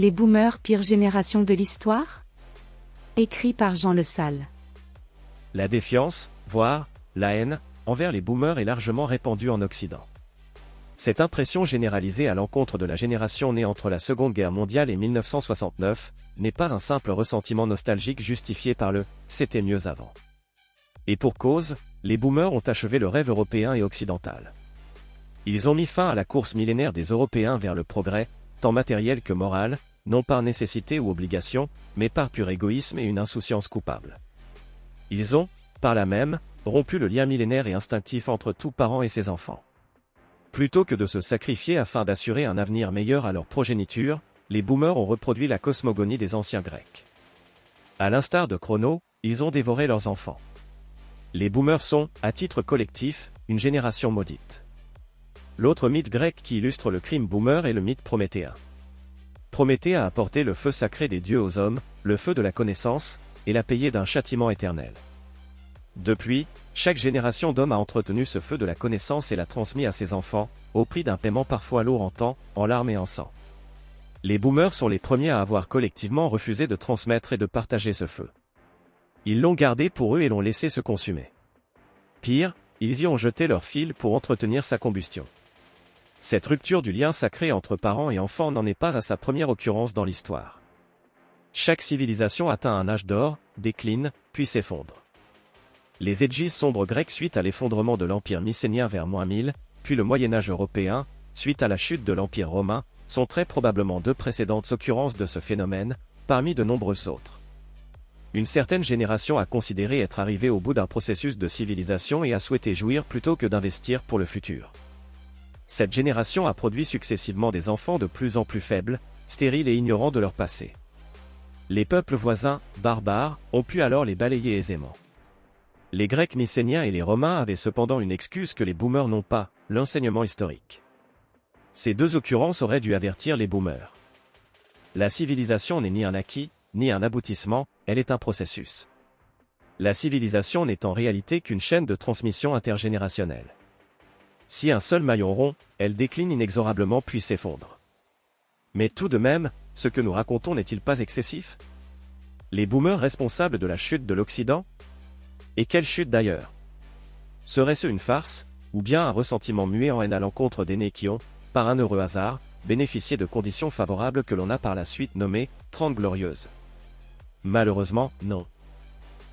Les boomers, pire génération de l'histoire? Écrit par Jean Le Salle. La défiance, voire la haine, envers les boomers est largement répandue en Occident. Cette impression généralisée à l'encontre de la génération née entre la Seconde Guerre mondiale et 1969 n'est pas un simple ressentiment nostalgique justifié par le « c'était mieux avant ». Et pour cause, les boomers ont achevé le rêve européen et occidental. Ils ont mis fin à la course millénaire des Européens vers le progrès, tant matériel que moral, non par nécessité ou obligation, mais par pur égoïsme et une insouciance coupable. Ils ont, par là même, rompu le lien millénaire et instinctif entre tout parent et ses enfants. Plutôt que de se sacrifier afin d'assurer un avenir meilleur à leur progéniture, les boomers ont reproduit la cosmogonie des anciens Grecs. À l'instar de Chrono, ils ont dévoré leurs enfants. Les boomers sont, à titre collectif, une génération maudite. L'autre mythe grec qui illustre le crime boomer est le mythe prométhéen. Prométhée a apporté le feu sacré des dieux aux hommes, le feu de la connaissance, et l'a payé d'un châtiment éternel. Depuis, chaque génération d'hommes a entretenu ce feu de la connaissance et l'a transmis à ses enfants, au prix d'un paiement parfois lourd en temps, en larmes et en sang. Les boomers sont les premiers à avoir collectivement refusé de transmettre et de partager ce feu. Ils l'ont gardé pour eux et l'ont laissé se consumer. Pire, ils y ont jeté leur fil pour entretenir sa combustion. Cette rupture du lien sacré entre parents et enfants n'en est pas à sa première occurrence dans l'histoire. Chaque civilisation atteint un âge d'or, décline, puis s'effondre. Les Aegis sombres grecs suite à l'effondrement de l'Empire mycénien vers -1000, puis le Moyen-Âge européen, suite à la chute de l'Empire romain, sont très probablement deux précédentes occurrences de ce phénomène, parmi de nombreuses autres. Une certaine génération a considéré être arrivée au bout d'un processus de civilisation et a souhaité jouir plutôt que d'investir pour le futur. Cette génération a produit successivement des enfants de plus en plus faibles, stériles et ignorants de leur passé. Les peuples voisins, barbares, ont pu alors les balayer aisément. Les Grecs mycéniens et les Romains avaient cependant une excuse que les boomers n'ont pas, l'enseignement historique. Ces deux occurrences auraient dû avertir les boomers. La civilisation n'est ni un acquis, ni un aboutissement, elle est un processus. La civilisation n'est en réalité qu'une chaîne de transmission intergénérationnelle. Si un seul maillon rompt, elle décline inexorablement puis s'effondre. Mais tout de même, ce que nous racontons n'est-il pas excessif? Les boomers responsables de la chute de l'Occident? Et quelle chute d'ailleurs? Serait-ce une farce, ou bien un ressentiment muet en haine à l'encontre d'aînés qui ont, par un heureux hasard, bénéficié de conditions favorables que l'on a par la suite nommées « 30 glorieuses » ? Malheureusement, non.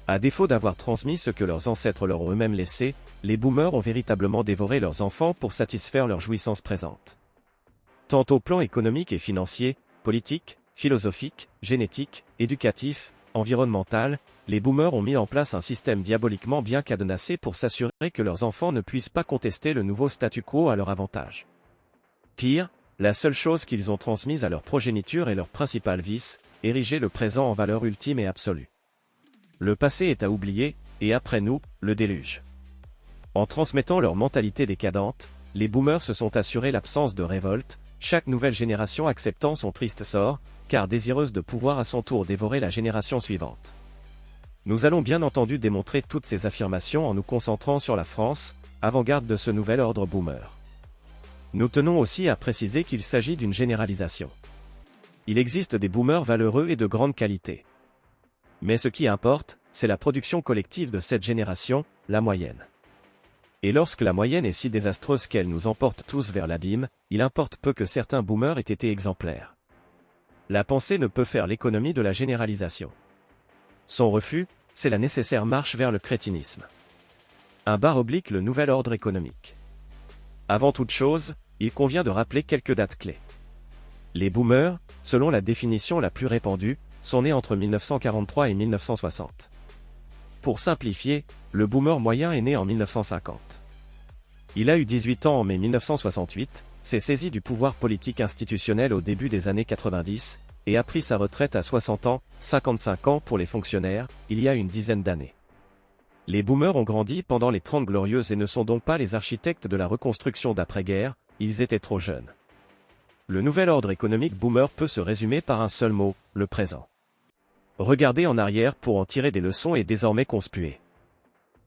À défaut d'avoir transmis ce que leurs ancêtres leur ont eux-mêmes laissé, les boomers ont véritablement dévoré leurs enfants pour satisfaire leurs jouissances présentes. Tant au plan économique et financier, politique, philosophique, génétique, éducatif, environnemental, les boomers ont mis en place un système diaboliquement bien cadenassé pour s'assurer que leurs enfants ne puissent pas contester le nouveau statu quo à leur avantage. Pire, la seule chose qu'ils ont transmise à leur progéniture est leur principal vice, ériger le présent en valeur ultime et absolue. Le passé est à oublier, et après nous, le déluge. En transmettant leur mentalité décadente, les boomers se sont assurés l'absence de révolte, chaque nouvelle génération acceptant son triste sort, car désireuse de pouvoir à son tour dévorer la génération suivante. Nous allons bien entendu démontrer toutes ces affirmations en nous concentrant sur la France, avant-garde de ce nouvel ordre boomer. Nous tenons aussi à préciser qu'il s'agit d'une généralisation. Il existe des boomers valeureux et de grande qualité. Mais ce qui importe, c'est la production collective de cette génération, la moyenne. Et lorsque la moyenne est si désastreuse qu'elle nous emporte tous vers l'abîme, il importe peu que certains boomers aient été exemplaires. La pensée ne peut faire l'économie de la généralisation. Son refus, c'est la nécessaire marche vers le crétinisme. / le nouvel ordre économique. Avant toute chose, il convient de rappeler quelques dates clés. Les boomers, selon la définition la plus répandue, sont nés entre 1943 et 1960. Pour simplifier, le boomer moyen est né en 1950. Il a eu 18 ans en mai 1968, s'est saisi du pouvoir politique institutionnel au début des années 90, et a pris sa retraite à 60 ans, 55 ans pour les fonctionnaires, il y a une dizaine d'années. Les boomers ont grandi pendant les 30 glorieuses et ne sont donc pas les architectes de la reconstruction d'après-guerre, ils étaient trop jeunes. Le nouvel ordre économique boomer peut se résumer par un seul mot, le présent. Regarder en arrière pour en tirer des leçons est désormais conspué.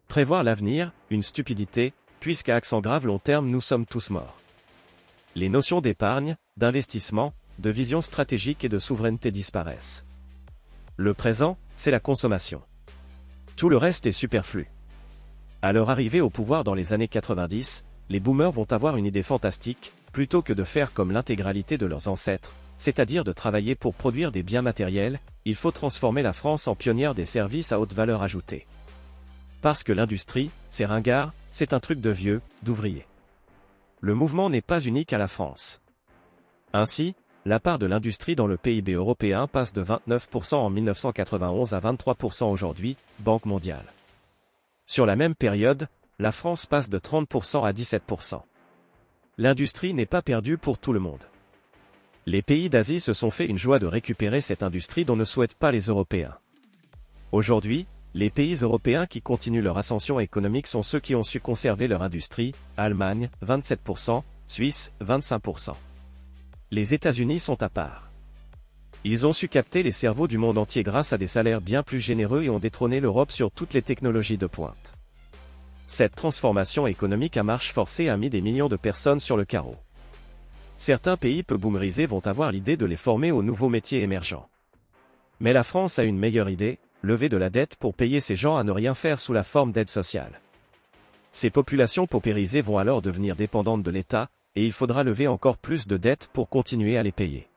Prévoir l'avenir, une stupidité, puisqu'à accent grave long terme nous sommes tous morts. Les notions d'épargne, d'investissement, de vision stratégique et de souveraineté disparaissent. Le présent, c'est la consommation. Tout le reste est superflu. À leur arrivée au pouvoir dans les années 90, les boomers vont avoir une idée fantastique, plutôt que de faire comme l'intégralité de leurs ancêtres, c'est-à-dire de travailler pour produire des biens matériels, il faut transformer la France en pionnière des services à haute valeur ajoutée. Parce que l'industrie, c'est ringard, c'est un truc de vieux, d'ouvriers. Le mouvement n'est pas unique à la France. Ainsi, la part de l'industrie dans le PIB européen passe de 29% en 1991 à 23% aujourd'hui, Banque mondiale. Sur la même période, la France passe de 30% à 17%. L'industrie n'est pas perdue pour tout le monde. Les pays d'Asie se sont fait une joie de récupérer cette industrie dont ne souhaitent pas les Européens. Aujourd'hui, les pays européens qui continuent leur ascension économique sont ceux qui ont su conserver leur industrie, Allemagne, 27%, Suisse, 25%. Les États-Unis sont à part. Ils ont su capter les cerveaux du monde entier grâce à des salaires bien plus généreux et ont détrôné l'Europe sur toutes les technologies de pointe. Cette transformation économique à marche forcée a mis des millions de personnes sur le carreau. Certains pays peu boomerisés vont avoir l'idée de les former aux nouveaux métiers émergents. Mais la France a une meilleure idée, lever de la dette pour payer ces gens à ne rien faire sous la forme d'aide sociale. Ces populations paupérisées vont alors devenir dépendantes de l'État, et il faudra lever encore plus de dettes pour continuer à les payer.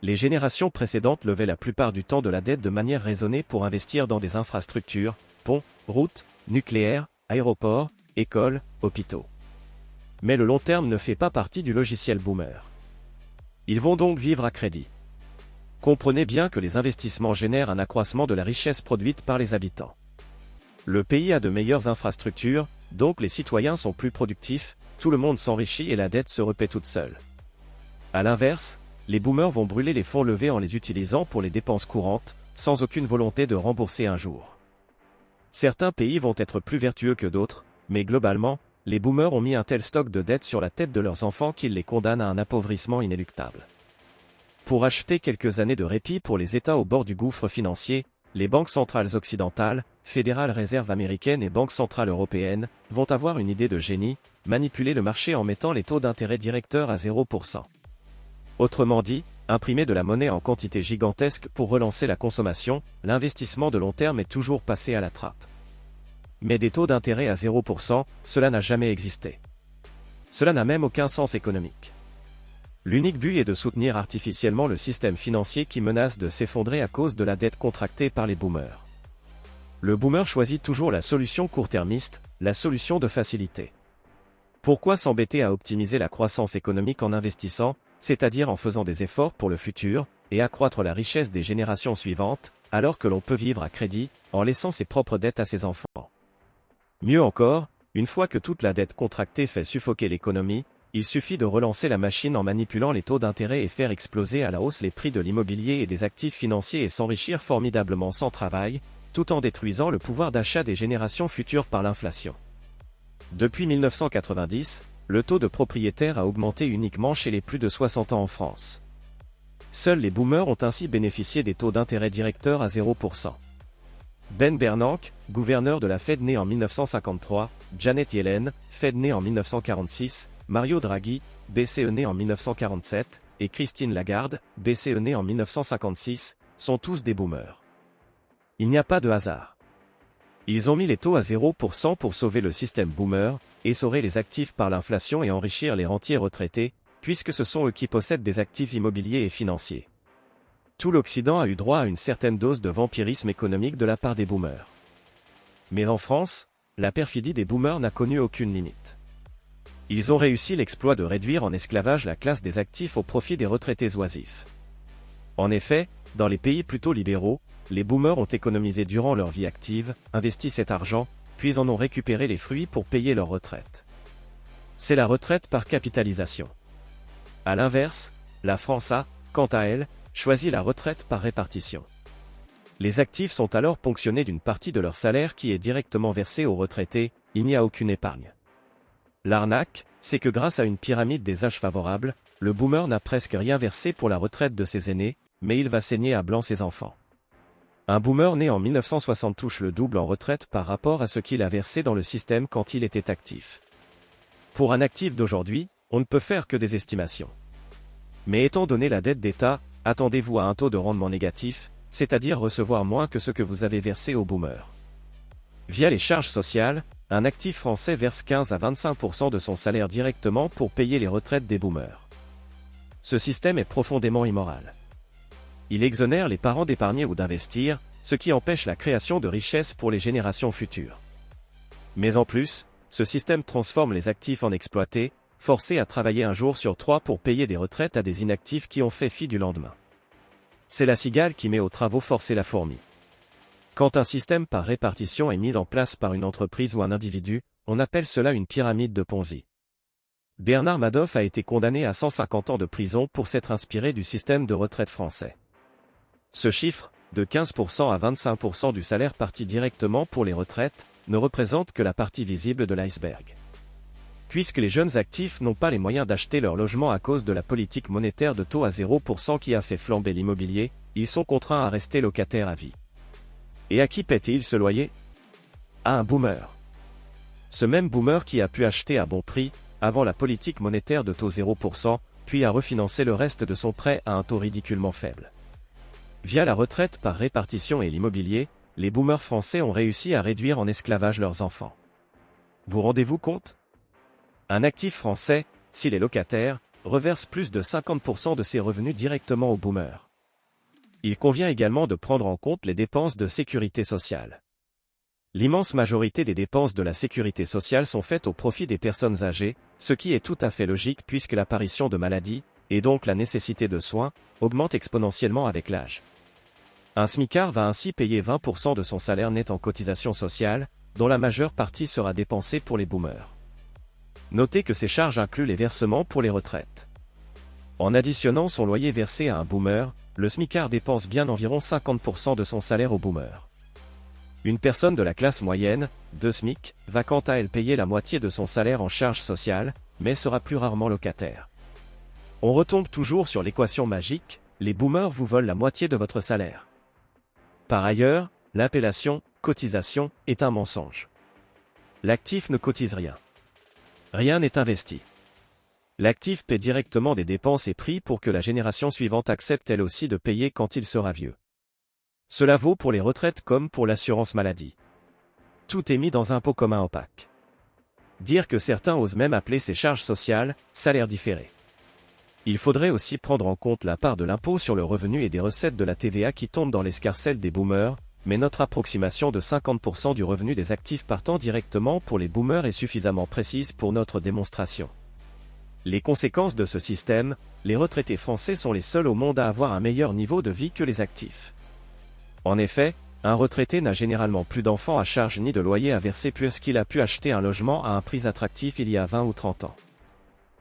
Les générations précédentes levaient la plupart du temps de la dette de manière raisonnée pour investir dans des infrastructures, ponts, routes, nucléaires, aéroports, écoles, hôpitaux. Mais le long terme ne fait pas partie du logiciel boomer. Ils vont donc vivre à crédit. Comprenez bien que les investissements génèrent un accroissement de la richesse produite par les habitants. Le pays a de meilleures infrastructures, donc les citoyens sont plus productifs, tout le monde s'enrichit et la dette se repaie toute seule. À l'inverse, les boomers vont brûler les fonds levés en les utilisant pour les dépenses courantes, sans aucune volonté de rembourser un jour. Certains pays vont être plus vertueux que d'autres, mais globalement, les boomers ont mis un tel stock de dettes sur la tête de leurs enfants qu'ils les condamnent à un appauvrissement inéluctable. Pour acheter quelques années de répit pour les États au bord du gouffre financier, les banques centrales occidentales, Fédérale Réserve américaine et Banque centrale européenne, vont avoir une idée de génie, manipuler le marché en mettant les taux d'intérêt directeurs à 0%. Autrement dit, imprimer de la monnaie en quantité gigantesque pour relancer la consommation, l'investissement de long terme est toujours passé à la trappe. Mais des taux d'intérêt à 0%, cela n'a jamais existé. Cela n'a même aucun sens économique. L'unique but est de soutenir artificiellement le système financier qui menace de s'effondrer à cause de la dette contractée par les boomers. Le boomer choisit toujours la solution court-termiste, la solution de facilité. Pourquoi s'embêter à optimiser la croissance économique en investissant, c'est-à-dire en faisant des efforts pour le futur, et accroître la richesse des générations suivantes, alors que l'on peut vivre à crédit, en laissant ses propres dettes à ses enfants? Mieux encore, une fois que toute la dette contractée fait suffoquer l'économie, il suffit de relancer la machine en manipulant les taux d'intérêt et faire exploser à la hausse les prix de l'immobilier et des actifs financiers et s'enrichir formidablement sans travail, tout en détruisant le pouvoir d'achat des générations futures par l'inflation. Depuis 1990, le taux de propriétaire a augmenté uniquement chez les plus de 60 ans en France. Seuls les boomers ont ainsi bénéficié des taux d'intérêt directeurs à 0%. Ben Bernanke, gouverneur de la Fed né en 1953, Janet Yellen, Fed né en 1946, Mario Draghi, BCE né en 1947, et Christine Lagarde, BCE né en 1956, sont tous des boomers. Il n'y a pas de hasard. Ils ont mis les taux à 0% pour sauver le système boomer, essorer les actifs par l'inflation et enrichir les rentiers retraités, puisque ce sont eux qui possèdent des actifs immobiliers et financiers. Tout l'Occident a eu droit à une certaine dose de vampirisme économique de la part des boomers. Mais en France, la perfidie des boomers n'a connu aucune limite. Ils ont réussi l'exploit de réduire en esclavage la classe des actifs au profit des retraités oisifs. En effet, dans les pays plutôt libéraux, les boomers ont économisé durant leur vie active, investi cet argent, puis en ont récupéré les fruits pour payer leur retraite. C'est la retraite par capitalisation. À l'inverse, la France a, quant à elle, choisi la retraite par répartition. Les actifs sont alors ponctionnés d'une partie de leur salaire qui est directement versée aux retraités, il n'y a aucune épargne. L'arnaque, c'est que grâce à une pyramide des âges favorables, le boomer n'a presque rien versé pour la retraite de ses aînés, mais il va saigner à blanc ses enfants. Un boomer né en 1960 touche le double en retraite par rapport à ce qu'il a versé dans le système quand il était actif. Pour un actif d'aujourd'hui, on ne peut faire que des estimations. Mais étant donné la dette d'État, attendez-vous à un taux de rendement négatif, c'est-à-dire recevoir moins que ce que vous avez versé aux boomers. Via les charges sociales, un actif français verse 15 à 25% de son salaire directement pour payer les retraites des boomers. Ce système est profondément immoral. Il exonère les parents d'épargner ou d'investir, ce qui empêche la création de richesses pour les générations futures. Mais en plus, ce système transforme les actifs en exploités, forcés à travailler un jour sur 3 pour payer des retraites à des inactifs qui ont fait fi du lendemain. C'est la cigale qui met aux travaux forcés la fourmi. Quand un système par répartition est mis en place par une entreprise ou un individu, on appelle cela une pyramide de Ponzi. Bernard Madoff a été condamné à 150 ans de prison pour s'être inspiré du système de retraite français. Ce chiffre, de 15% à 25% du salaire parti directement pour les retraites, ne représente que la partie visible de l'iceberg. Puisque les jeunes actifs n'ont pas les moyens d'acheter leur logement à cause de la politique monétaire de taux à 0% qui a fait flamber l'immobilier, ils sont contraints à rester locataires à vie. Et à qui paient-ils ce loyer? À un boomer. Ce même boomer qui a pu acheter à bon prix, avant la politique monétaire de taux 0%, puis a refinancé le reste de son prêt à un taux ridiculement faible. Via la retraite par répartition et l'immobilier, les boomers français ont réussi à réduire en esclavage leurs enfants. Vous rendez-vous compte? Un actif français, s'il est locataire, reverse plus de 50% de ses revenus directement aux boomers. Il convient également de prendre en compte les dépenses de sécurité sociale. L'immense majorité des dépenses de la sécurité sociale sont faites au profit des personnes âgées, ce qui est tout à fait logique puisque l'apparition de maladies, et donc la nécessité de soins, augmente exponentiellement avec l'âge. Un smicard va ainsi payer 20% de son salaire net en cotisation sociale, dont la majeure partie sera dépensée pour les boomers. Notez que ces charges incluent les versements pour les retraites. En additionnant son loyer versé à un boomer, le smicard dépense bien environ 50% de son salaire au boomer. Une personne de la classe moyenne, 2 SMIC, va quant à elle payer la moitié de son salaire en charges sociales, mais sera plus rarement locataire. On retombe toujours sur l'équation magique, les boomers vous volent la moitié de votre salaire. Par ailleurs, l'appellation « cotisation » est un mensonge. L'actif ne cotise rien. Rien n'est investi. L'actif paie directement des dépenses et prix pour que la génération suivante accepte elle aussi de payer quand il sera vieux. Cela vaut pour les retraites comme pour l'assurance maladie. Tout est mis dans un pot commun opaque. Dire que certains osent même appeler ces charges sociales « salaire différé ». Il faudrait aussi prendre en compte la part de l'impôt sur le revenu et des recettes de la TVA qui tombent dans l'escarcelle des boomers, mais notre approximation de 50% du revenu des actifs partant directement pour les boomers est suffisamment précise pour notre démonstration. Les conséquences de ce système, les retraités français sont les seuls au monde à avoir un meilleur niveau de vie que les actifs. En effet, un retraité n'a généralement plus d'enfants à charge ni de loyer à verser puisqu'il a pu acheter un logement à un prix attractif il y a 20 ou 30 ans.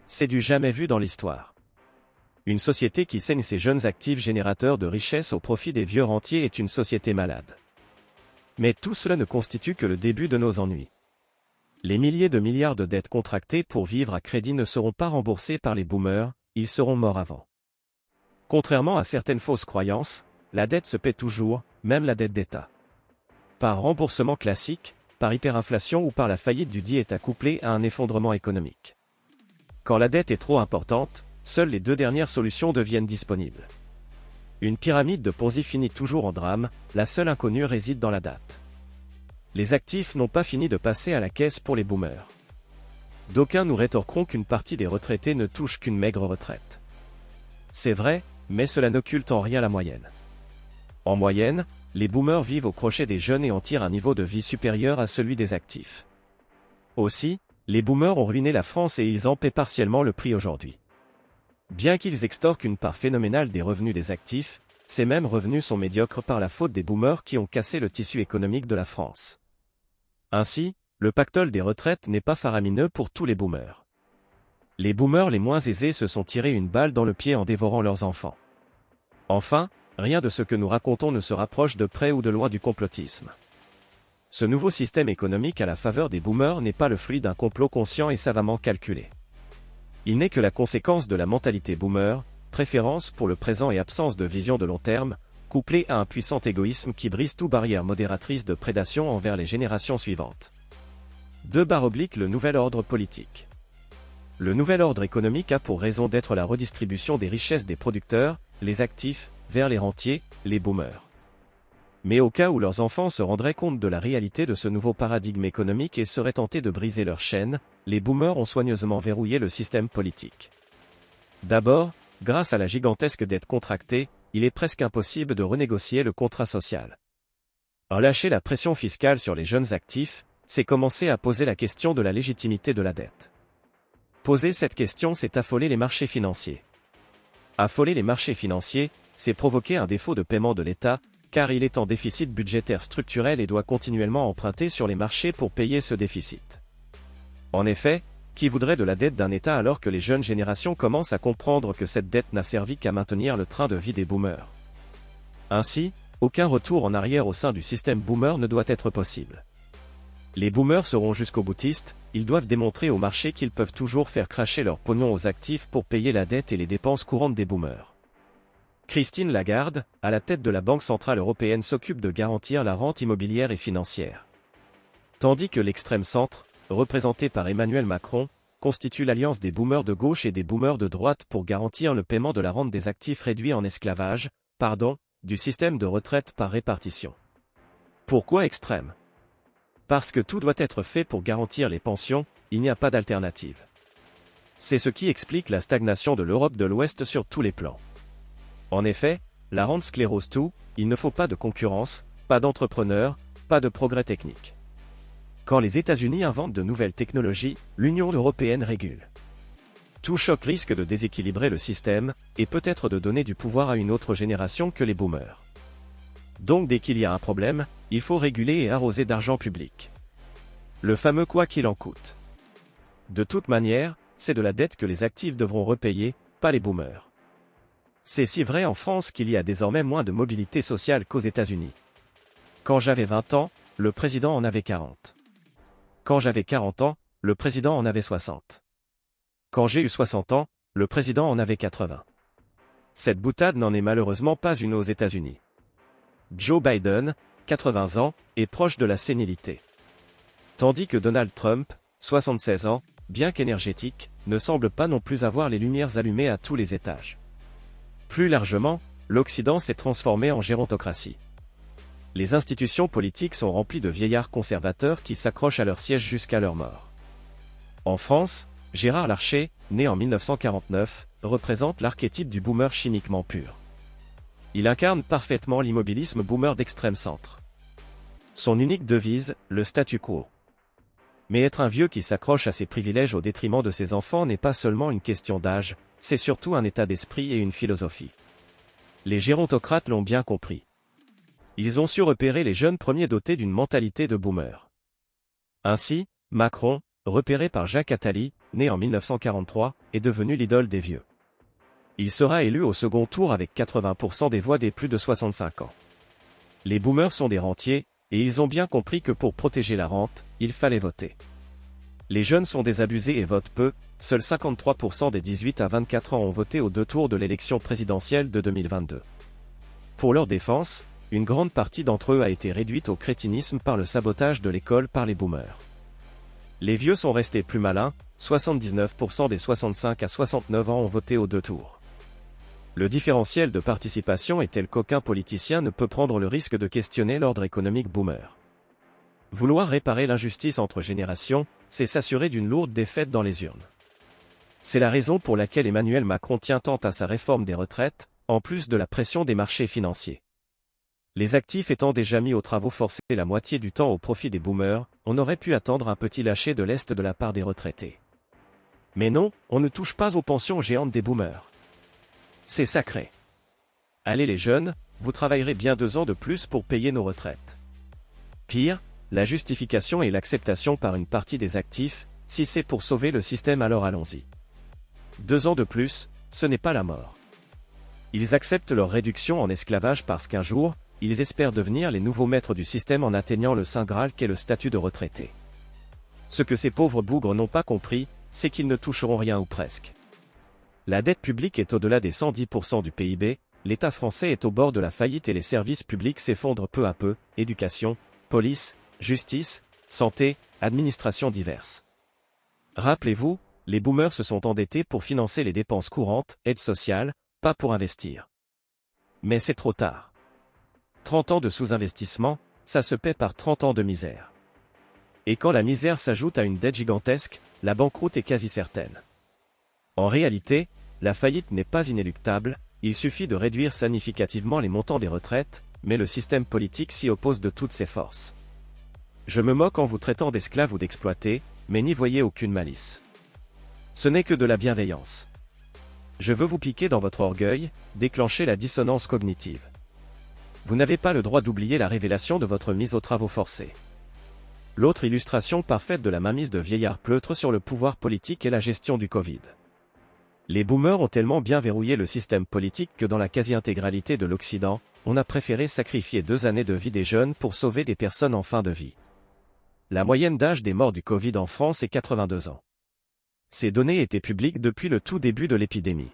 C'est du jamais vu dans l'histoire. Une société qui saigne ses jeunes actifs générateurs de richesse au profit des vieux rentiers est une société malade. Mais tout cela ne constitue que le début de nos ennuis. Les milliers de milliards de dettes contractées pour vivre à crédit ne seront pas remboursées par les boomers, ils seront morts avant. Contrairement à certaines fausses croyances, la dette se paie toujours, même la dette d'État. Par remboursement classique, par hyperinflation ou par la faillite du dit État couplée à un effondrement économique. Quand la dette est trop importante, seules les deux dernières solutions deviennent disponibles. Une pyramide de Ponzi finit toujours en drame, la seule inconnue réside dans la date. Les actifs n'ont pas fini de passer à la caisse pour les boomers. D'aucuns nous rétorqueront qu'une partie des retraités ne touche qu'une maigre retraite. C'est vrai, mais cela n'occulte en rien la moyenne. En moyenne, les boomers vivent au crochet des jeunes et en tirent un niveau de vie supérieur à celui des actifs. Aussi, les boomers ont ruiné la France et ils en paient partiellement le prix aujourd'hui. Bien qu'ils extorquent une part phénoménale des revenus des actifs, ces mêmes revenus sont médiocres par la faute des boomers qui ont cassé le tissu économique de la France. Ainsi, le pactole des retraites n'est pas faramineux pour tous les boomers. Les boomers les moins aisés se sont tirés une balle dans le pied en dévorant leurs enfants. Enfin, rien de ce que nous racontons ne se rapproche de près ou de loin du complotisme. Ce nouveau système économique à la faveur des boomers n'est pas le fruit d'un complot conscient et savamment calculé. Il n'est que la conséquence de la mentalité boomer, préférence pour le présent et absence de vision de long terme, couplée à un puissant égoïsme qui brise toute barrière modératrice de prédation envers les générations suivantes. / Le nouvel ordre politique. Le nouvel ordre économique a pour raison d'être la redistribution des richesses des producteurs, les actifs, vers les rentiers, les boomers. Mais au cas où leurs enfants se rendraient compte de la réalité de ce nouveau paradigme économique et seraient tentés de briser leur chaîne, les boomers ont soigneusement verrouillé le système politique. D'abord, grâce à la gigantesque dette contractée, il est presque impossible de renégocier le contrat social. Relâcher la pression fiscale sur les jeunes actifs, c'est commencer à poser la question de la légitimité de la dette. Poser cette question, c'est affoler les marchés financiers. Affoler les marchés financiers, c'est provoquer un défaut de paiement de l'État, car il est en déficit budgétaire structurel et doit continuellement emprunter sur les marchés pour payer ce déficit. En effet, qui voudrait de la dette d'un État alors que les jeunes générations commencent à comprendre que cette dette n'a servi qu'à maintenir le train de vie des boomers? Ainsi, aucun retour en arrière au sein du système boomer ne doit être possible. Les boomers seront jusqu'au boutiste, ils doivent démontrer au marché qu'ils peuvent toujours faire cracher leur pognon aux actifs pour payer la dette et les dépenses courantes des boomers. Christine Lagarde, à la tête de la Banque centrale européenne, s'occupe de garantir la rente immobilière et financière. Tandis que l'extrême centre, représenté par Emmanuel Macron, constitue l'alliance des boomers de gauche et des boomers de droite pour garantir le paiement de la rente des actifs réduits en esclavage, du système de retraite par répartition. Pourquoi extrême? Parce que tout doit être fait pour garantir les pensions, il n'y a pas d'alternative. C'est ce qui explique la stagnation de l'Europe de l'Ouest sur tous les plans. En effet, la rente sclérose tout, il ne faut pas de concurrence, pas d'entrepreneurs, pas de progrès technique. Quand les États-Unis inventent de nouvelles technologies, l'Union européenne régule. Tout choc risque de déséquilibrer le système, et peut-être de donner du pouvoir à une autre génération que les boomers. Donc dès qu'il y a un problème, il faut réguler et arroser d'argent public. Le fameux quoi qu'il en coûte. De toute manière, c'est de la dette que les actifs devront repayer, pas les boomers. C'est si vrai en France qu'il y a désormais moins de mobilité sociale qu'aux États-Unis. Quand j'avais 20 ans, le président en avait 40. Quand j'avais 40 ans, le président en avait 60. Quand j'ai eu 60 ans, le président en avait 80. Cette boutade n'en est malheureusement pas une aux États-Unis. Joe Biden, 80 ans, est proche de la sénilité. Tandis que Donald Trump, 76 ans, bien qu'énergétique, ne semble pas non plus avoir les lumières allumées à tous les étages. Plus largement, l'Occident s'est transformé en gérontocratie. Les institutions politiques sont remplies de vieillards conservateurs qui s'accrochent à leur siège jusqu'à leur mort. En France, Gérard Larcher, né en 1949, représente l'archétype du boomer chimiquement pur. Il incarne parfaitement l'immobilisme boomer d'extrême centre. Son unique devise, le statu quo. Mais être un vieux qui s'accroche à ses privilèges au détriment de ses enfants n'est pas seulement une question d'âge, c'est surtout un état d'esprit et une philosophie. Les gérontocrates l'ont bien compris. Ils ont su repérer les jeunes premiers dotés d'une mentalité de boomer. Ainsi, Macron, repéré par Jacques Attali, né en 1943, est devenu l'idole des vieux. Il sera élu au second tour avec 80% des voix des plus de 65 ans. Les boomers sont des rentiers, et ils ont bien compris que pour protéger la rente, il fallait voter. Les jeunes sont désabusés et votent peu, seuls 53% des 18 à 24 ans ont voté aux deux tours de l'élection présidentielle de 2022. Pour leur défense, une grande partie d'entre eux a été réduite au crétinisme par le sabotage de l'école par les boomers. Les vieux sont restés plus malins, 79% des 65 à 69 ans ont voté aux deux tours. Le différentiel de participation est tel qu'aucun politicien ne peut prendre le risque de questionner l'ordre économique boomer. Vouloir réparer l'injustice entre générations, c'est s'assurer d'une lourde défaite dans les urnes. C'est la raison pour laquelle Emmanuel Macron tient tant à sa réforme des retraites, en plus de la pression des marchés financiers. Les actifs étant déjà mis aux travaux forcés la moitié du temps au profit des boomers, on aurait pu attendre un petit lâcher de l'Est de la part des retraités. Mais non, on ne touche pas aux pensions géantes des boomers. C'est sacré. Allez les jeunes, vous travaillerez bien 2 ans de plus pour payer nos retraites. Pire, la justification est l'acceptation par une partie des actifs, si c'est pour sauver le système alors allons-y. 2 ans de plus, ce n'est pas la mort. Ils acceptent leur réduction en esclavage parce qu'un jour, ils espèrent devenir les nouveaux maîtres du système en atteignant le saint Graal qu'est le statut de retraité. Ce que ces pauvres bougres n'ont pas compris, c'est qu'ils ne toucheront rien ou presque. La dette publique est au-delà des 110% du PIB, l'État français est au bord de la faillite et les services publics s'effondrent peu à peu, éducation, police, justice, santé, administration diverses. Rappelez-vous, les boomers se sont endettés pour financer les dépenses courantes, aides sociales, pas pour investir. Mais c'est trop tard. 30 ans de sous-investissement, ça se paie par 30 ans de misère. Et quand la misère s'ajoute à une dette gigantesque, la banqueroute est quasi certaine. En réalité, la faillite n'est pas inéluctable, il suffit de réduire significativement les montants des retraites, mais le système politique s'y oppose de toutes ses forces. Je me moque en vous traitant d'esclaves ou d'exploités, mais n'y voyez aucune malice. Ce n'est que de la bienveillance. Je veux vous piquer dans votre orgueil, déclencher la dissonance cognitive. Vous n'avez pas le droit d'oublier la révélation de votre mise aux travaux forcés. L'autre illustration parfaite de la mainmise de vieillard pleutre sur le pouvoir politique est la gestion du Covid. Les boomers ont tellement bien verrouillé le système politique que dans la quasi-intégralité de l'Occident, on a préféré sacrifier 2 années de vie des jeunes pour sauver des personnes en fin de vie. La moyenne d'âge des morts du Covid en France est 82 ans. Ces données étaient publiques depuis le tout début de l'épidémie.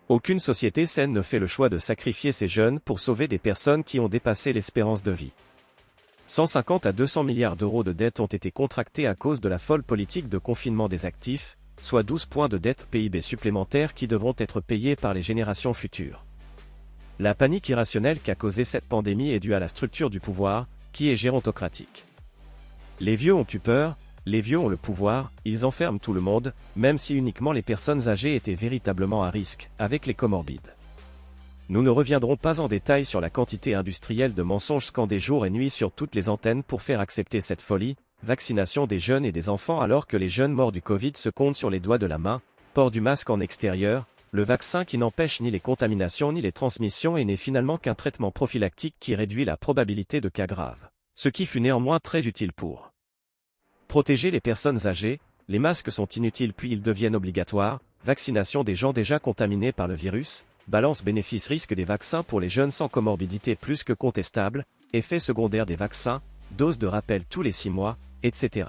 Aucune société saine ne fait le choix de sacrifier ces jeunes pour sauver des personnes qui ont dépassé l'espérance de vie. 150 à 200 milliards d'euros de dettes ont été contractés à cause de la folle politique de confinement des actifs, soit 12 points de dette PIB supplémentaires qui devront être payés par les générations futures. La panique irrationnelle qu'a causé cette pandémie est due à la structure du pouvoir, qui est gérontocratique. Les vieux ont eu peur, les vieux ont le pouvoir, ils enferment tout le monde, même si uniquement les personnes âgées étaient véritablement à risque, avec les comorbides. Nous ne reviendrons pas en détail sur la quantité industrielle de mensonges scandés jour et nuit sur toutes les antennes pour faire accepter cette folie, vaccination des jeunes et des enfants alors que les jeunes morts du Covid se comptent sur les doigts de la main, port du masque en extérieur, le vaccin qui n'empêche ni les contaminations ni les transmissions et n'est finalement qu'un traitement prophylactique qui réduit la probabilité de cas graves. Ce qui fut néanmoins très utile pour protéger les personnes âgées, les masques sont inutiles puis ils deviennent obligatoires, vaccination des gens déjà contaminés par le virus, balance bénéfice-risque des vaccins pour les jeunes sans comorbidité plus que contestable, effet secondaire des vaccins, dose de rappel tous les 6 mois, etc.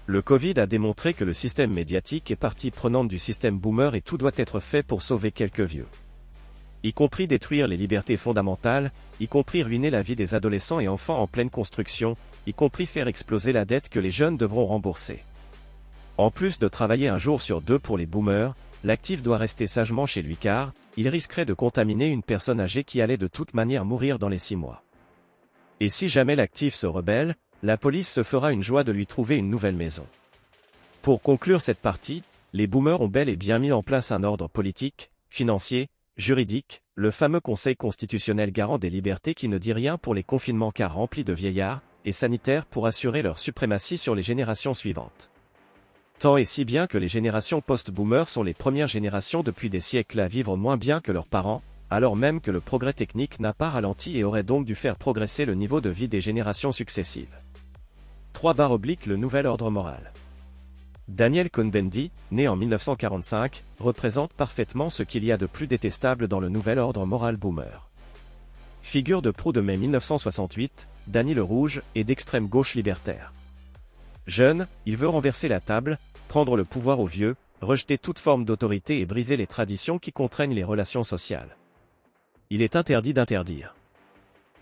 Le Covid a démontré que le système médiatique est partie prenante du système boomer et tout doit être fait pour sauver quelques vieux. Y compris détruire les libertés fondamentales, y compris ruiner la vie des adolescents et enfants en pleine construction, y compris faire exploser la dette que les jeunes devront rembourser. En plus de travailler un jour sur 2 pour les boomers, l'actif doit rester sagement chez lui car, il risquerait de contaminer une personne âgée qui allait de toute manière mourir dans les 6 mois. Et si jamais l'actif se rebelle, la police se fera une joie de lui trouver une nouvelle maison. Pour conclure cette partie, les boomers ont bel et bien mis en place un ordre politique, financier, juridique, le fameux Conseil constitutionnel garant des libertés qui ne dit rien pour les confinements car remplis de vieillards, et sanitaire pour assurer leur suprématie sur les générations suivantes. Tant et si bien que les générations post-boomers sont les premières générations depuis des siècles à vivre moins bien que leurs parents, alors même que le progrès technique n'a pas ralenti et aurait donc dû faire progresser le niveau de vie des générations successives. 3// Le nouvel ordre moral. Daniel Cohn-Bendit, né en 1945, représente parfaitement ce qu'il y a de plus détestable dans le nouvel ordre moral boomer. Figure de proue de mai 1968, Danny le Rouge est d'extrême gauche libertaire. Jeune, il veut renverser la table, prendre le pouvoir aux vieux, rejeter toute forme d'autorité et briser les traditions qui contraignent les relations sociales. Il est interdit d'interdire.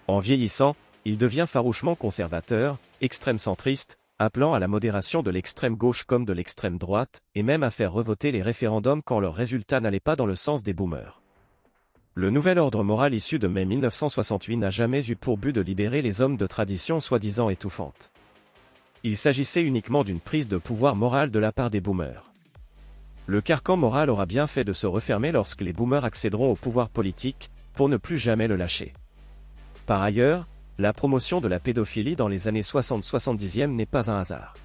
En vieillissant, il devient farouchement conservateur, extrême centriste, appelant à la modération de l'extrême gauche comme de l'extrême droite, et même à faire revoter les référendums quand leurs résultats n'allaient pas dans le sens des boomers. Le nouvel ordre moral issu de mai 1968 n'a jamais eu pour but de libérer les hommes de tradition soi-disant étouffantes. Il s'agissait uniquement d'une prise de pouvoir moral de la part des boomers. Le carcan moral aura bien fait de se refermer lorsque les boomers accéderont au pouvoir politique, pour ne plus jamais le lâcher. Par ailleurs, la promotion de la pédophilie dans les années 60-70 n'est pas un hasard.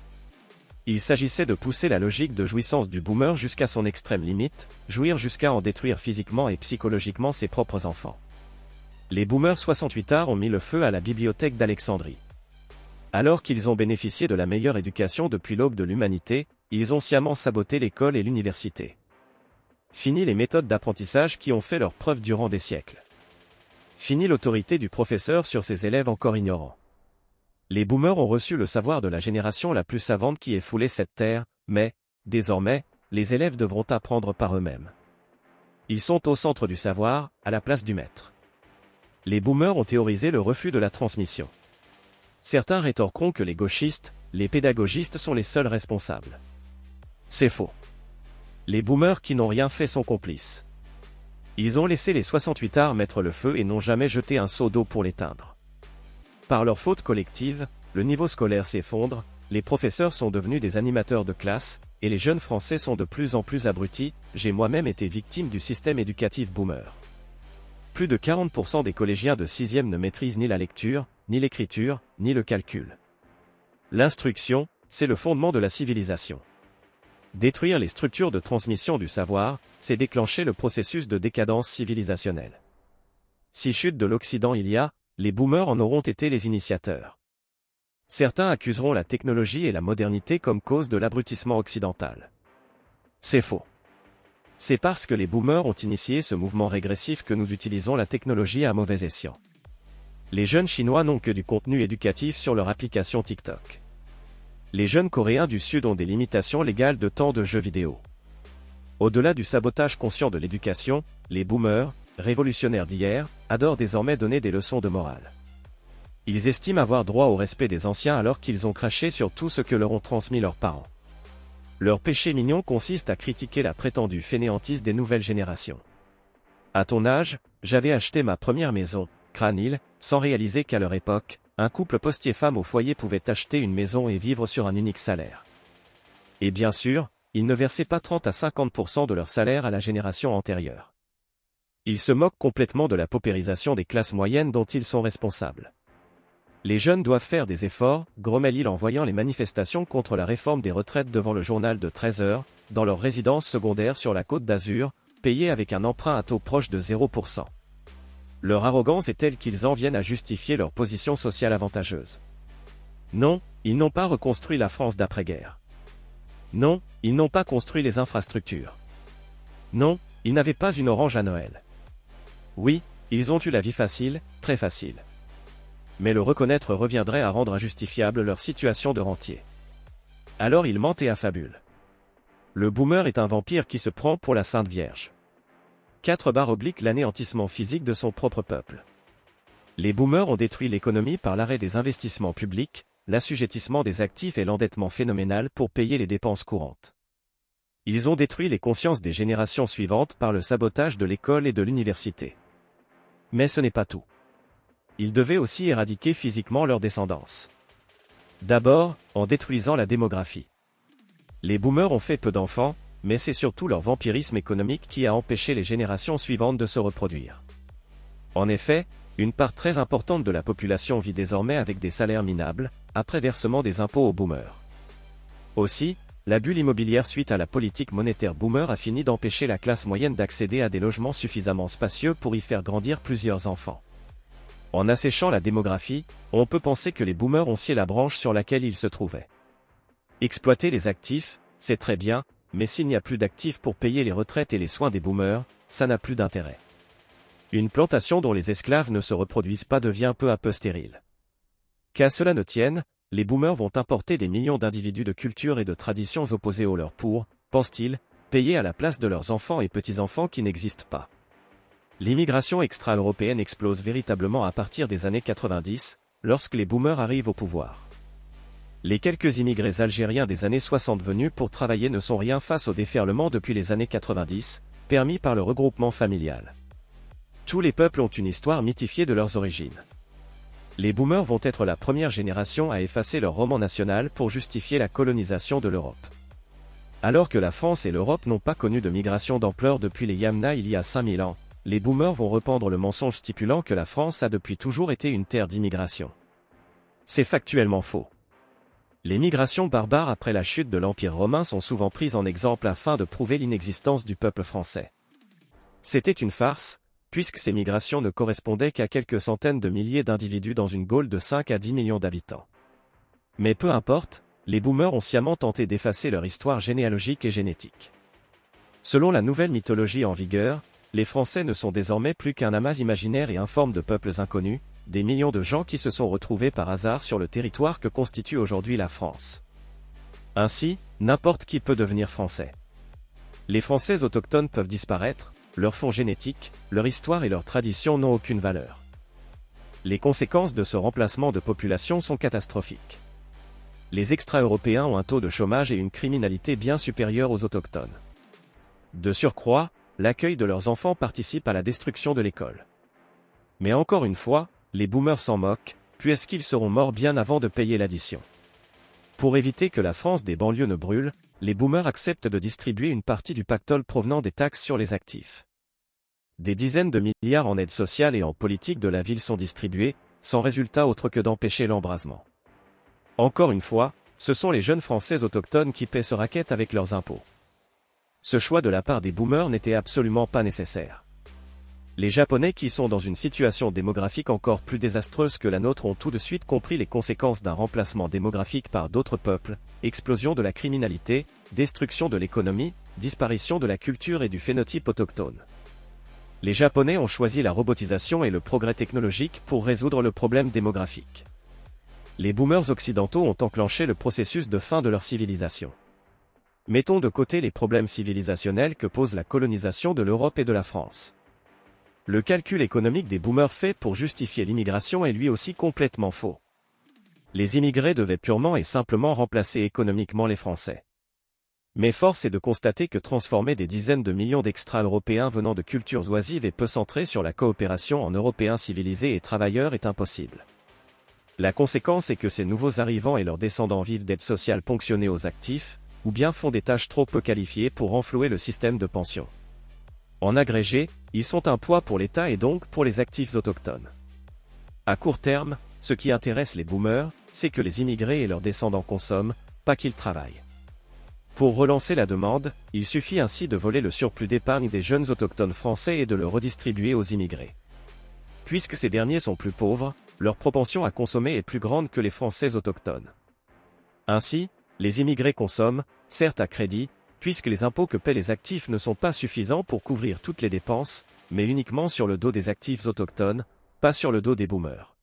Il s'agissait de pousser la logique de jouissance du boomer jusqu'à son extrême limite, jouir jusqu'à en détruire physiquement et psychologiquement ses propres enfants. Les boomers 68ards ont mis le feu à la bibliothèque d'Alexandrie. Alors qu'ils ont bénéficié de la meilleure éducation depuis l'aube de l'humanité, ils ont sciemment saboté l'école et l'université. Fini les méthodes d'apprentissage qui ont fait leurs preuves durant des siècles. Fini l'autorité du professeur sur ses élèves encore ignorants. Les boomers ont reçu le savoir de la génération la plus savante qui ait foulé cette terre, mais, désormais, les élèves devront apprendre par eux-mêmes. Ils sont au centre du savoir, à la place du maître. Les boomers ont théorisé le refus de la transmission. Certains rétorqueront que les gauchistes, les pédagogistes sont les seuls responsables. C'est faux. Les boomers qui n'ont rien fait sont complices. Ils ont laissé les 68 arts mettre le feu et n'ont jamais jeté un seau d'eau pour l'éteindre. Par leur faute collective, le niveau scolaire s'effondre, les professeurs sont devenus des animateurs de classe, et les jeunes Français sont de plus en plus abrutis. J'ai moi-même été victime du système éducatif boomer. Plus de 40% des collégiens de 6e ne maîtrisent ni la lecture, ni l'écriture, ni le calcul. L'instruction, c'est le fondement de la civilisation. Détruire les structures de transmission du savoir, c'est déclencher le processus de décadence civilisationnelle. Si chute de l'Occident il y a, les boomers en auront été les initiateurs. Certains accuseront la technologie et la modernité comme cause de l'abrutissement occidental. C'est faux. C'est parce que les boomers ont initié ce mouvement régressif que nous utilisons la technologie à mauvais escient. Les jeunes Chinois n'ont que du contenu éducatif sur leur application TikTok. Les jeunes Coréens du Sud ont des limitations légales de temps de jeux vidéo. Au-delà du sabotage conscient de l'éducation, les boomers, révolutionnaires d'hier, adorent désormais donner des leçons de morale. Ils estiment avoir droit au respect des anciens alors qu'ils ont craché sur tout ce que leur ont transmis leurs parents. Leur péché mignon consiste à critiquer la prétendue fainéantise des nouvelles générations. À ton âge, j'avais acheté ma première maison, Cranil, sans réaliser qu'à leur époque, un couple postier-femme au foyer pouvait acheter une maison et vivre sur un unique salaire. Et bien sûr, ils ne versaient pas 30 à 50% de leur salaire à la génération antérieure. Ils se moquent complètement de la paupérisation des classes moyennes dont ils sont responsables. Les jeunes doivent faire des efforts, grommelle-t-il en voyant les manifestations contre la réforme des retraites devant le journal de 13 heures, dans leur résidence secondaire sur la Côte d'Azur, payée avec un emprunt à taux proche de 0%. Leur arrogance est telle qu'ils en viennent à justifier leur position sociale avantageuse. Non, ils n'ont pas reconstruit la France d'après-guerre. Non, ils n'ont pas construit les infrastructures. Non, ils n'avaient pas une orange à Noël. Oui, ils ont eu la vie facile, très facile. Mais le reconnaître reviendrait à rendre injustifiable leur situation de rentier. Alors ils mentent et affabulent. Le boomer est un vampire qui se prend pour la Sainte Vierge. 4/ l'anéantissement physique de son propre peuple. Les boomers ont détruit l'économie par l'arrêt des investissements publics, l'assujettissement des actifs et l'endettement phénoménal pour payer les dépenses courantes. Ils ont détruit les consciences des générations suivantes par le sabotage de l'école et de l'université. Mais ce n'est pas tout. Ils devaient aussi éradiquer physiquement leur descendance. D'abord, en détruisant la démographie. Les boomers ont fait peu d'enfants, mais c'est surtout leur vampirisme économique qui a empêché les générations suivantes de se reproduire. En effet, une part très importante de la population vit désormais avec des salaires minables, après versement des impôts aux boomers. Aussi, la bulle immobilière suite à la politique monétaire boomer a fini d'empêcher la classe moyenne d'accéder à des logements suffisamment spacieux pour y faire grandir plusieurs enfants. En asséchant la démographie, on peut penser que les boomers ont scié la branche sur laquelle ils se trouvaient. Exploiter les actifs, c'est très bien, mais s'il n'y a plus d'actifs pour payer les retraites et les soins des boomers, ça n'a plus d'intérêt. Une plantation dont les esclaves ne se reproduisent pas devient peu à peu stérile. Qu'à cela ne tienne, les boomers vont importer des millions d'individus de cultures et de traditions opposées aux leurs pour, pensent-ils, payer à la place de leurs enfants et petits-enfants qui n'existent pas. L'immigration extra-européenne explose véritablement à partir des années 90, lorsque les boomers arrivent au pouvoir. Les quelques immigrés algériens des années 60 venus pour travailler ne sont rien face au déferlement depuis les années 90, permis par le regroupement familial. Tous les peuples ont une histoire mythifiée de leurs origines. Les boomers vont être la première génération à effacer leur roman national pour justifier la colonisation de l'Europe. Alors que la France et l'Europe n'ont pas connu de migration d'ampleur depuis les Yamna il y a 5000 ans, les boomers vont rependre le mensonge stipulant que la France a depuis toujours été une terre d'immigration. C'est factuellement faux. Les migrations barbares après la chute de l'Empire romain sont souvent prises en exemple afin de prouver l'inexistence du peuple français. C'était une farce, puisque ces migrations ne correspondaient qu'à quelques centaines de milliers d'individus dans une Gaule de 5 à 10 millions d'habitants. Mais peu importe, les boomers ont sciemment tenté d'effacer leur histoire généalogique et génétique. Selon la nouvelle mythologie en vigueur, les Français ne sont désormais plus qu'un amas imaginaire et informe de peuples inconnus, des millions de gens qui se sont retrouvés par hasard sur le territoire que constitue aujourd'hui la France. Ainsi, n'importe qui peut devenir français. Les Français autochtones peuvent disparaître, leur fond génétique, leur histoire et leurs traditions n'ont aucune valeur. Les conséquences de ce remplacement de population sont catastrophiques. les extra-européens ont un taux de chômage et une criminalité bien supérieurs aux autochtones. De surcroît, l'accueil de leurs enfants participe à la destruction de l'école. Mais encore une fois, les boomers s'en moquent, puisqu'ils seront morts bien avant de payer l'addition. Pour éviter que la France des banlieues ne brûle, les boomers acceptent de distribuer une partie du pactole provenant des taxes sur les actifs. Des dizaines de milliards en aide sociale et en politique de la ville sont distribués, sans résultat autre que d'empêcher l'embrasement. Encore une fois, ce sont les jeunes Français autochtones qui paient ce racket avec leurs impôts. Ce choix de la part des boomers n'était absolument pas nécessaire. Les Japonais qui sont dans une situation démographique encore plus désastreuse que la nôtre ont tout de suite compris les conséquences d'un remplacement démographique par d'autres peuples, explosion de la criminalité, destruction de l'économie, disparition de la culture et du phénotype autochtone. Les Japonais ont choisi la robotisation et le progrès technologique pour résoudre le problème démographique. Les boomers occidentaux ont enclenché le processus de fin de leur civilisation. Mettons de côté les problèmes civilisationnels que pose la colonisation de l'Europe et de la France. Le calcul économique des boomers fait pour justifier l'immigration est lui aussi complètement faux. Les immigrés devaient purement et simplement remplacer économiquement les Français. Mais force est de constater que transformer des dizaines de millions d'extra-européens venant de cultures oisives et peu centrées sur la coopération en Européens civilisés et travailleurs est impossible. La conséquence est que ces nouveaux arrivants et leurs descendants vivent d'aides sociales ponctionnées aux actifs, ou bien font des tâches trop peu qualifiées pour renflouer le système de pension. En agrégé, ils sont un poids pour l'État et donc pour les actifs autochtones. À court terme, ce qui intéresse les boomers, c'est que les immigrés et leurs descendants consomment, pas qu'ils travaillent. Pour relancer la demande, il suffit ainsi de voler le surplus d'épargne des jeunes autochtones français et de le redistribuer aux immigrés. Puisque ces derniers sont plus pauvres, leur propension à consommer est plus grande que les Français autochtones. Ainsi, les immigrés consomment, certes à crédit, puisque les impôts que paient les actifs ne sont pas suffisants pour couvrir toutes les dépenses, mais uniquement sur le dos des actifs autochtones, pas sur le dos des boomers.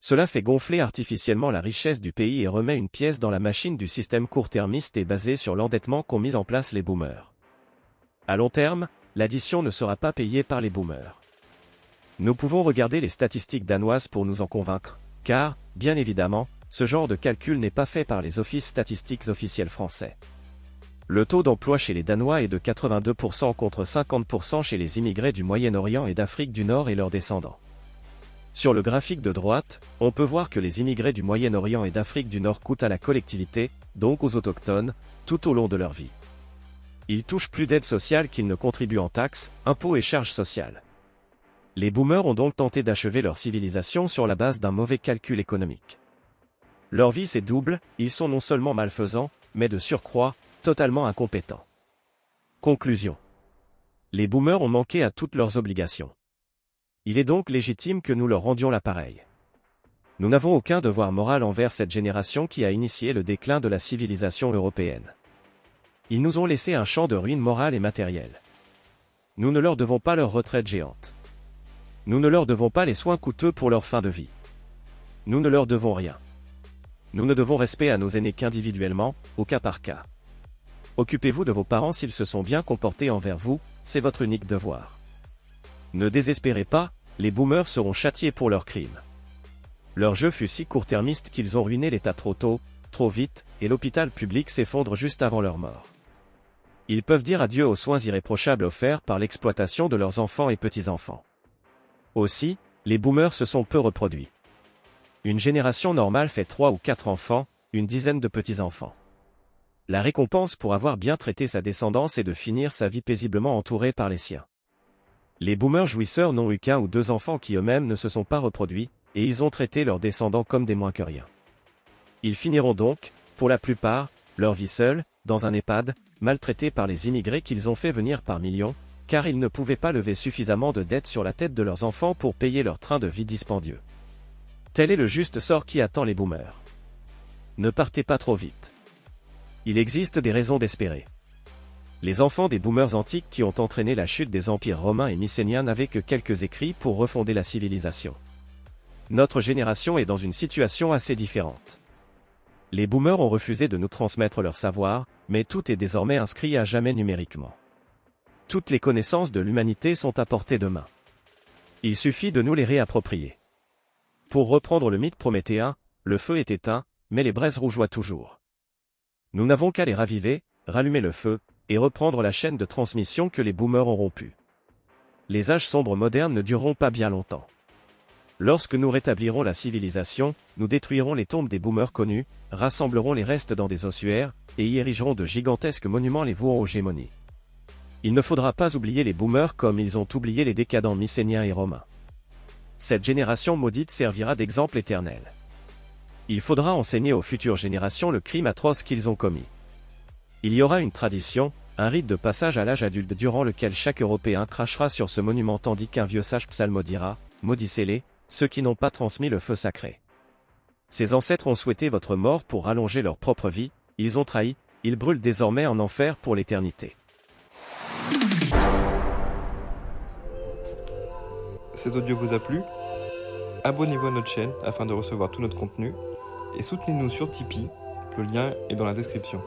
Cela fait gonfler artificiellement la richesse du pays et remet une pièce dans la machine du système court-termiste et basé sur l'endettement qu'ont mis en place les boomers. À long terme, l'addition ne sera pas payée par les boomers. Nous pouvons regarder les statistiques danoises pour nous en convaincre, car, bien évidemment, ce genre de calcul n'est pas fait par les offices statistiques officiels français. Le taux d'emploi chez les Danois est de 82% contre 50% chez les immigrés du Moyen-Orient et d'Afrique du Nord et leurs descendants. Sur le graphique de droite, on peut voir que les immigrés du Moyen-Orient et d'Afrique du Nord coûtent à la collectivité, donc aux autochtones, tout au long de leur vie. Ils touchent plus d'aides sociales qu'ils ne contribuent en taxes, impôts et charges sociales. Les boomers ont donc tenté d'achever leur civilisation sur la base d'un mauvais calcul économique. Leur vie c'est double, ils sont non seulement malfaisants, mais de surcroît, totalement incompétents. Conclusion. Les boomers ont manqué à toutes leurs obligations. Il est donc légitime que nous leur rendions l'appareil. Nous n'avons aucun devoir moral envers cette génération qui a initié le déclin de la civilisation européenne. Ils nous ont laissé un champ de ruines morales et matérielles. Nous ne leur devons pas leur retraite géante. Nous ne leur devons pas les soins coûteux pour leur fin de vie. Nous ne leur devons rien. Nous ne devons respect à nos aînés qu'individuellement, au cas par cas. Occupez-vous de vos parents s'ils se sont bien comportés envers vous, c'est votre unique devoir. Ne désespérez pas, les boomers seront châtiés pour leurs crimes. Leur jeu fut si court-termiste qu'ils ont ruiné l'État trop tôt, trop vite, et l'hôpital public s'effondre juste avant leur mort. Ils peuvent dire adieu aux soins irréprochables offerts par l'exploitation de leurs enfants et petits-enfants. Aussi, les boomers se sont peu reproduits. Une génération normale fait 3 ou 4 enfants, une dizaine de petits-enfants. La récompense pour avoir bien traité sa descendance est de finir sa vie paisiblement entouré par les siens. Les boomers jouisseurs n'ont eu qu'un ou 2 enfants qui eux-mêmes ne se sont pas reproduits, et ils ont traité leurs descendants comme des moins que rien. Ils finiront donc, pour la plupart, leur vie seuls, dans un EHPAD, maltraités par les immigrés qu'ils ont fait venir par millions, car ils ne pouvaient pas lever suffisamment de dettes sur la tête de leurs enfants pour payer leur train de vie dispendieux. Tel est le juste sort qui attend les boomers. Ne partez pas trop vite. Il existe des raisons d'espérer. Les enfants des boomers antiques qui ont entraîné la chute des empires romains et mycéniens n'avaient que quelques écrits pour refonder la civilisation. Notre génération est dans une situation assez différente. Les boomers ont refusé de nous transmettre leur savoir, mais tout est désormais inscrit à jamais numériquement. Toutes les connaissances de l'humanité sont à portée de main. Il suffit de nous les réapproprier. Pour reprendre le mythe prométhéen, le feu est éteint, mais les braises rougeoient toujours. Nous n'avons qu'à les raviver, rallumer le feu, et reprendre la chaîne de transmission que les boomers ont rompue. Les âges sombres modernes ne dureront pas bien longtemps. Lorsque nous rétablirons la civilisation, nous détruirons les tombes des boomers connus, rassemblerons les restes dans des ossuaires, et y érigerons de gigantesques monuments les vouant aux gémonies. Il ne faudra pas oublier les boomers comme ils ont oublié les décadents mycéniens et romains. Cette génération maudite servira d'exemple éternel. Il faudra enseigner aux futures générations le crime atroce qu'ils ont commis. Il y aura une tradition, un rite de passage à l'âge adulte durant lequel chaque Européen crachera sur ce monument tandis qu'un vieux sage psalmodiera, maudissez-les, ceux qui n'ont pas transmis le feu sacré. Ces ancêtres ont souhaité votre mort pour rallonger leur propre vie, ils ont trahi, ils brûlent désormais en enfer pour l'éternité. Cet audio vous a plu ? Abonnez-vous à notre chaîne afin de recevoir tout notre contenu et soutenez-nous sur Tipeee, le lien est dans la description.